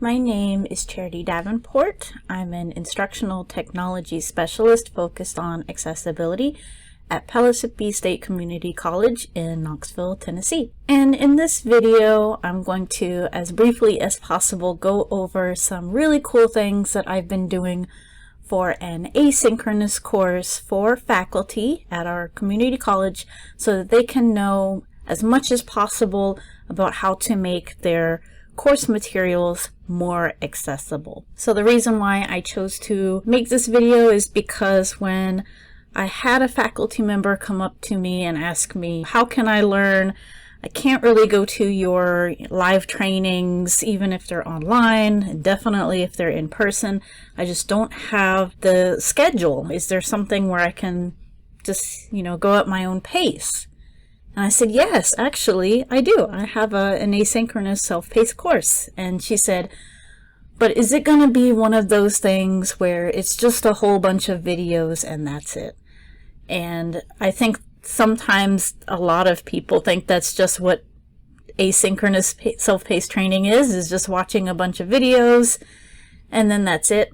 My name is Charity Davenport. I'm an instructional technology specialist focused on accessibility at Pellissippi State Community College in Knoxville, Tennessee. And in this video, I'm going to, as briefly as possible, go over some really cool things that I've been doing for an asynchronous course for faculty at our community college so that they can know as much as possible about how to make their course materials more accessible. So the reason why I chose to make this video is because when I had a faculty member come up to me and ask me, how can I learn? I can't really go to your live trainings, even if they're online, and definitely if they're in person. I just don't have the schedule. Is there something where I can just, go at my own pace? And I said, yes, actually, I do. I have an asynchronous self-paced course. And she said, but is it going to be one of those things where it's just a whole bunch of videos and that's it? And I think sometimes a lot of people think that's just what asynchronous self-paced training is just watching a bunch of videos and then that's it.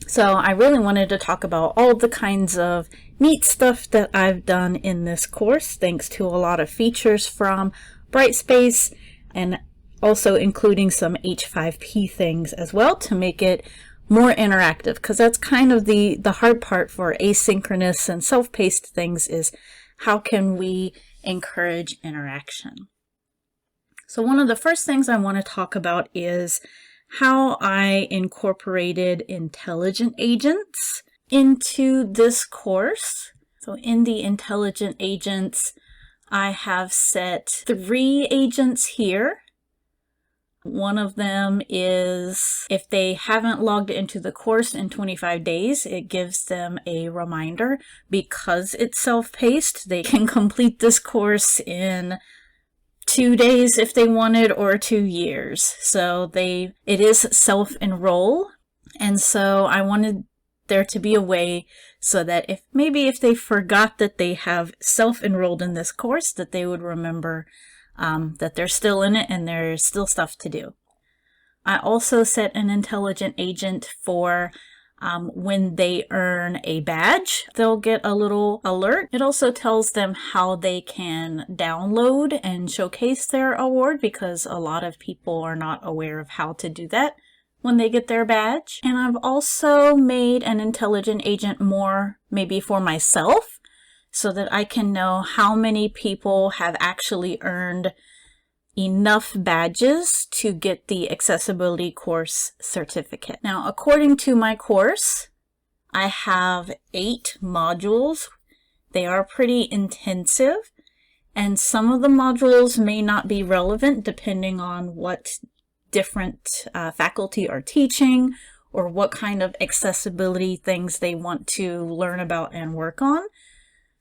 So I really wanted to talk about all the kinds of neat stuff that I've done in this course, thanks to a lot of features from Brightspace, and also including some H5P things as well to make it more interactive, because that's kind of the hard part for asynchronous and self-paced things is how can we encourage interaction. So one of the first things I want to talk about is how I incorporated intelligent agents into this course. So in the intelligent agents, I have set 3 agents here. One of them is if they haven't logged into the course in 25 days, it gives them a reminder. Because it's self-paced, they can complete this course in 2 days if they wanted, or 2 years. So it is self-enroll. And so I wanted there to be a way so that if they forgot that they have self-enrolled in this course, that they would remember that they're still in it and there's still stuff to do. I also set an intelligent agent for when they earn a badge, they'll get a little alert. It also tells them how they can download and showcase their award, because a lot of people are not aware of how to do that when they get their badge. And I've also made an intelligent agent more maybe for myself, so that I can know how many people have actually earned enough badges to get the accessibility course certificate. Now, according to my course, I have 8 modules. They are pretty intensive, and some of the modules may not be relevant depending on what different faculty are teaching or what kind of accessibility things they want to learn about and work on.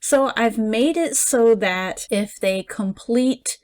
So I've made it so that if they complete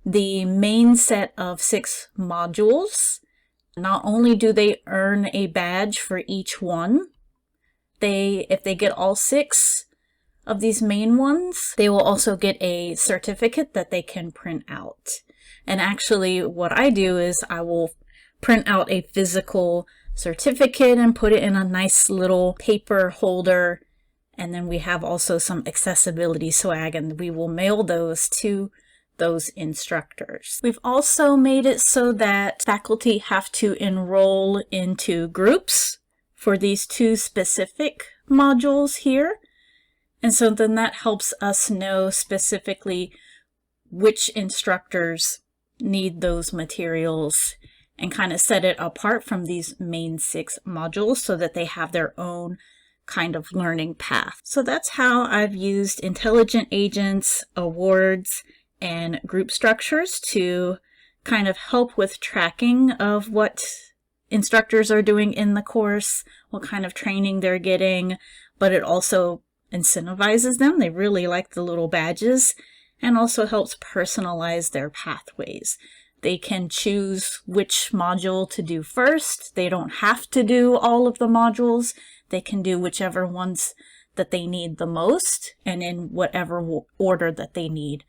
the main set of 6 modules, not only do they earn a badge for each one, if they get all 6 of these main ones, they will also get a certificate that they can print out. And actually what I do is I will print out a physical certificate and put it in a nice little paper holder. And then we have also some accessibility swag, and we will mail those to those instructors. We've also made it so that faculty have to enroll into groups for these 2 specific modules here. And so then that helps us know specifically which instructors need those materials and kind of set it apart from these main 6 modules so that they have their own kind of learning path. So that's how I've used intelligent agents, awards, and group structures to kind of help with tracking of what instructors are doing in the course, what kind of training they're getting, but it also incentivizes them. They really like the little badges, and also helps personalize their pathways. They can choose which module to do first. They don't have to do all of the modules. They can do whichever ones that they need the most and in whatever order that they need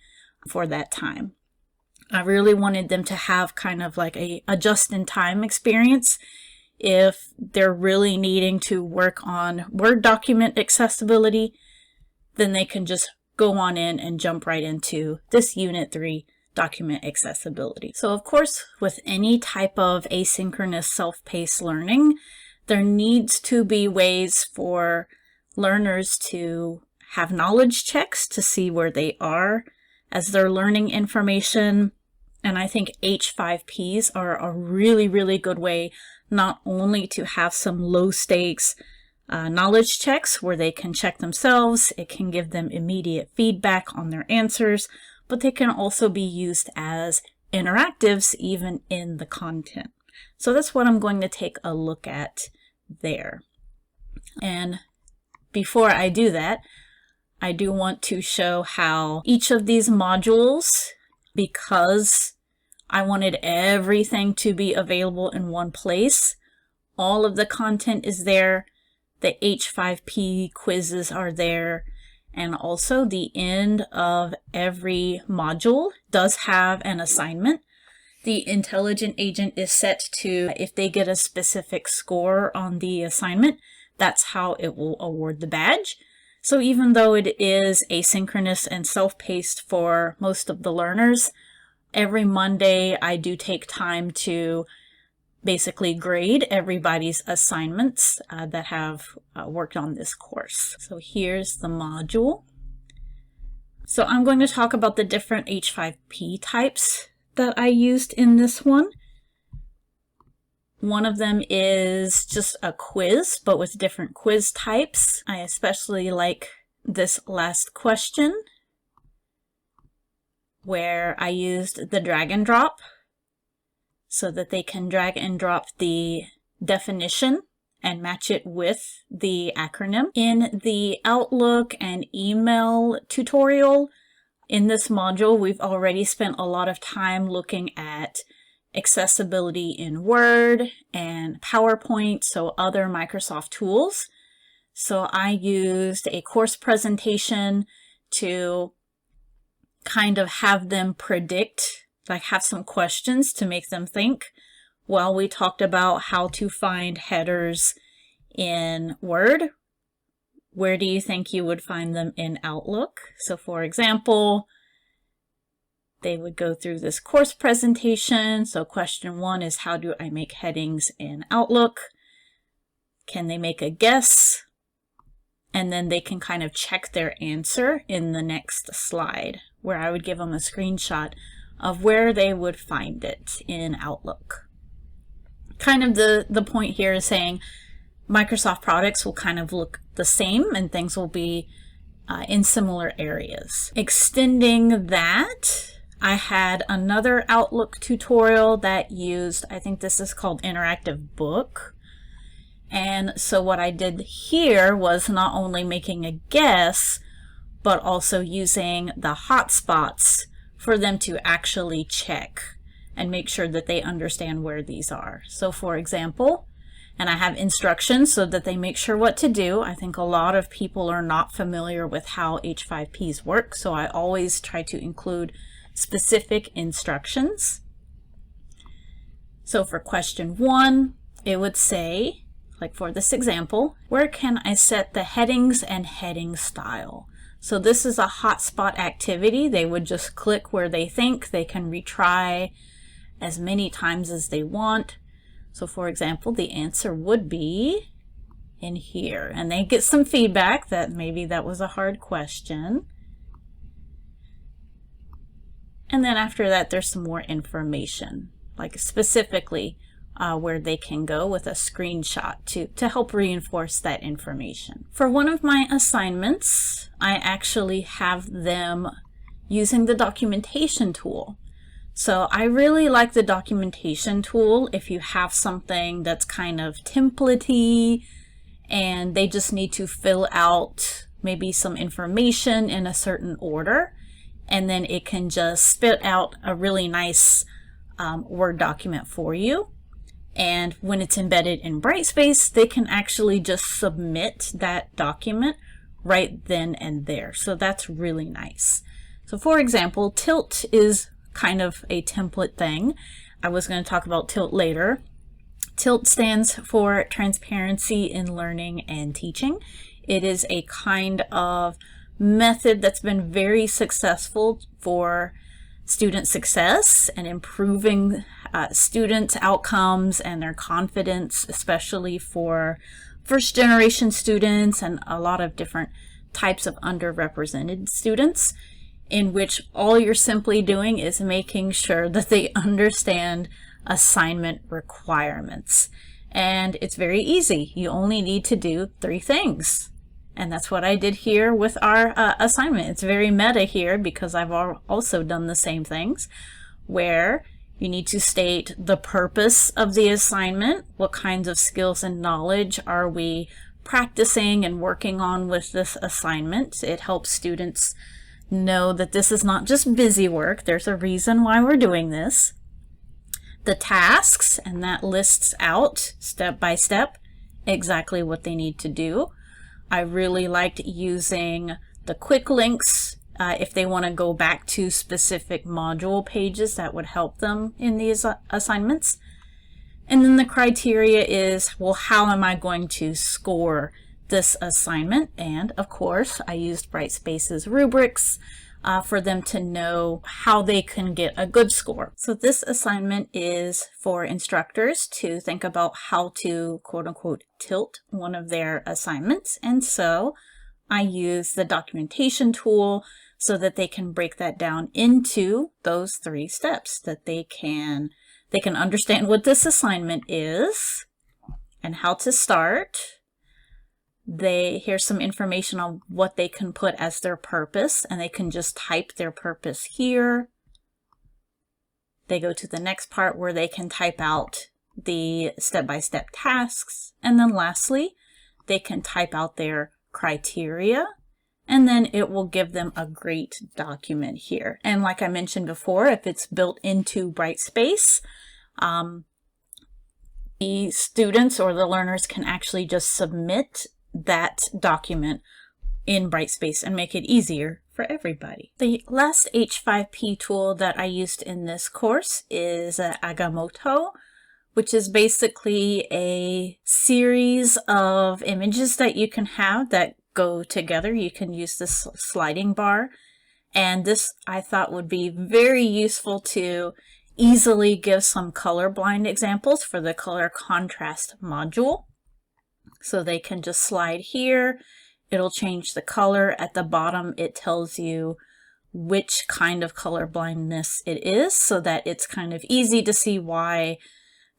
for that time. I really wanted them to have kind of like a just-in-time experience. If they're really needing to work on Word document accessibility, then they can just go on in and jump right into this Unit 3 document accessibility. So of course, with any type of asynchronous self-paced learning, there needs to be ways for learners to have knowledge checks to see where they are as they're learning information. And I think H5Ps are a really, really good way not only to have some low stakes knowledge checks where they can check themselves, it can give them immediate feedback on their answers, but they can also be used as interactives even in the content. So that's what I'm going to take a look at there. And before I do that, I do want to show how each of these modules, because I wanted everything to be available in one place, all of the content is there, the H5P quizzes are there, and also the end of every module does have an assignment. The intelligent agent is set to, if they get a specific score on the assignment, that's how it will award the badge. So even though it is asynchronous and self-paced for most of the learners, every Monday I do take time to basically grade everybody's assignments that have worked on this course. So here's the module. So I'm going to talk about the different H5P types that I used in this one. One of them is just a quiz, but with different quiz types. I especially like this last question, where I used the drag and drop so that they can drag and drop the definition and match it with the acronym. In the Outlook and email tutorial, in this module, we've already spent a lot of time looking at accessibility in Word and PowerPoint, so other Microsoft tools. So I used a course presentation to kind of have them predict, like have some questions to make them think. Well, we talked about how to find headers in Word. Where do you think you would find them in Outlook? So for example, they would go through this course presentation. So question 1 is, how do I make headings in Outlook? Can they make a guess? And then they can kind of check their answer in the next slide, where I would give them a screenshot of where they would find it in Outlook. Kind of the point here is saying Microsoft products will kind of look the same and things will be in similar areas. Extending that, I had another Outlook tutorial that used, I think this is called Interactive Book. And so what I did here was not only making a guess, but also using the hotspots for them to actually check and make sure that they understand where these are. So for example, and I have instructions so that they make sure what to do. I think a lot of people are not familiar with how H5Ps work, so I always try to include specific instructions. So for question 1, it would say, like for this example, where can I set the headings and heading style? So this is a hotspot activity. They would just click where they think. They can retry as many times as they want. So for example, the answer would be in here. And they get some feedback that maybe that was a hard question. And then after that, there's some more information, like specifically where they can go with a screenshot to help reinforce that information. For one of my assignments, I actually have them using the documentation tool. So I really like the documentation tool if you have something that's kind of template-y and they just need to fill out maybe some information in a certain order, and then it can just spit out a really nice Word document for you. And when it's embedded in Brightspace, they can actually just submit that document right then and there. So that's really nice. So for example, Tilt is kind of a template thing. I was going to talk about TILT later. TILT stands for Transparency in Learning and Teaching. It is a kind of method that's been very successful for student success and improving student outcomes and their confidence, especially for first-generation students and a lot of different types of underrepresented students, in which all you're simply doing is making sure that they understand assignment requirements. And it's very easy. You only need to do 3 things. And that's what I did here with our assignment. It's very meta here because I've also done the same things, where you need to state the purpose of the assignment. What kinds of skills and knowledge are we practicing and working on with this assignment? It helps students know that this is not just busy work. There's a reason why we're doing this. The tasks, and that lists out step by step exactly what they need to do. I really liked using the quick links if they want to go back to specific module pages. That would help them in these assignments. And then the criteria is, well, how am I going to score this assignment? And of course, I used Brightspace's rubrics for them to know how they can get a good score. So this assignment is for instructors to think about how to quote-unquote tilt one of their assignments. And so I use the documentation tool so that they can break that down into those 3 steps, that they can understand what this assignment is and how to start. Here's some information on what they can put as their purpose, and they can just type their purpose here. They go to the next part where they can type out the step-by-step tasks. And then lastly, they can type out their criteria, and then it will give them a great document here. And like I mentioned before, if it's built into Brightspace, the students or the learners can actually just submit that document in Brightspace and make it easier for everybody. The last H5P tool that I used in this course is Agamoto, which is basically a series of images that you can have that go together. You can use this sliding bar, and this I thought would be very useful to easily give some colorblind examples for the color contrast module. So they can just slide here, it'll change the color. At the bottom it tells you which kind of color blindness it is, so that it's kind of easy to see why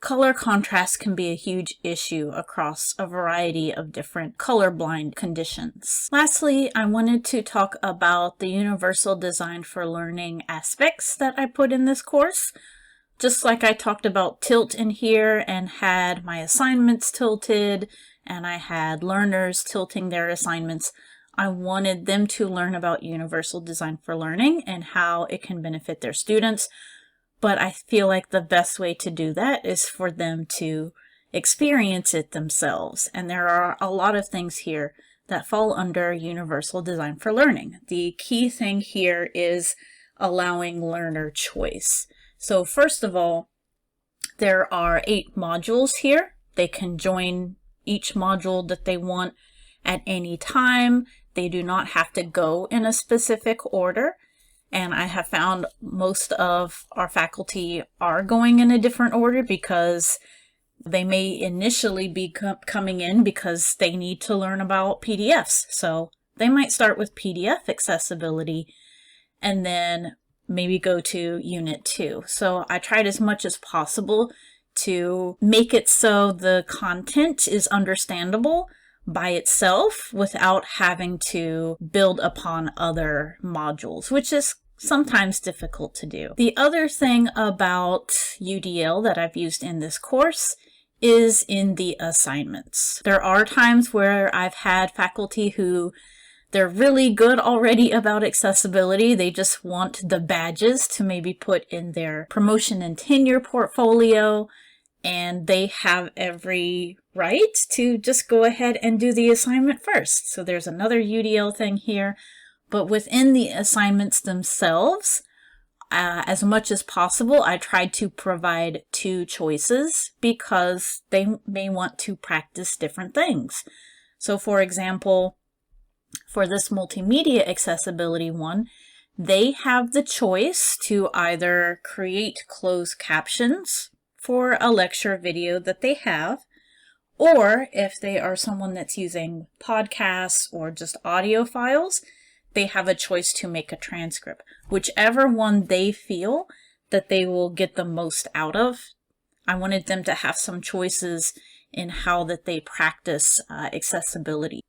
color contrast can be a huge issue across a variety of different colorblind conditions. Lastly, I wanted to talk about the universal design for learning aspects that I put in this course. Just like I talked about tilt in here and had my assignments tilted, and I had learners tilting their assignments, I wanted them to learn about universal design for learning and how it can benefit their students. But I feel like the best way to do that is for them to experience it themselves. And there are a lot of things here that fall under universal design for learning. The key thing here is allowing learner choice. So first of all, there are 8 modules here. They can join each module that they want at any time. They do not have to go in a specific order. And I have found most of our faculty are going in a different order because they may initially be coming in because they need to learn about PDFs. So they might start with PDF accessibility and then maybe go to Unit 2. So I tried as much as possible to make it so the content is understandable by itself without having to build upon other modules, which is sometimes difficult to do. The other thing about UDL that I've used in this course is in the assignments. There are times where I've had faculty who they're really good already about accessibility. They just want the badges to maybe put in their promotion and tenure portfolio, and they have every right to just go ahead and do the assignment first. So there's another UDL thing here, but within the assignments themselves, as much as possible, I tried to provide 2 choices because they may want to practice different things. So for example, for this multimedia accessibility one, they have the choice to either create closed captions for a lecture video that they have, or if they are someone that's using podcasts or just audio files, they have a choice to make a transcript. Whichever one they feel that they will get the most out of, I wanted them to have some choices in how that they practice accessibility.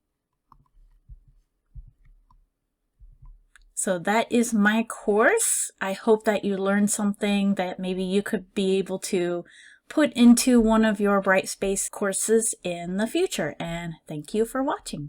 So that is my course. I hope that you learned something that maybe you could be able to put into one of your Brightspace courses in the future. And thank you for watching.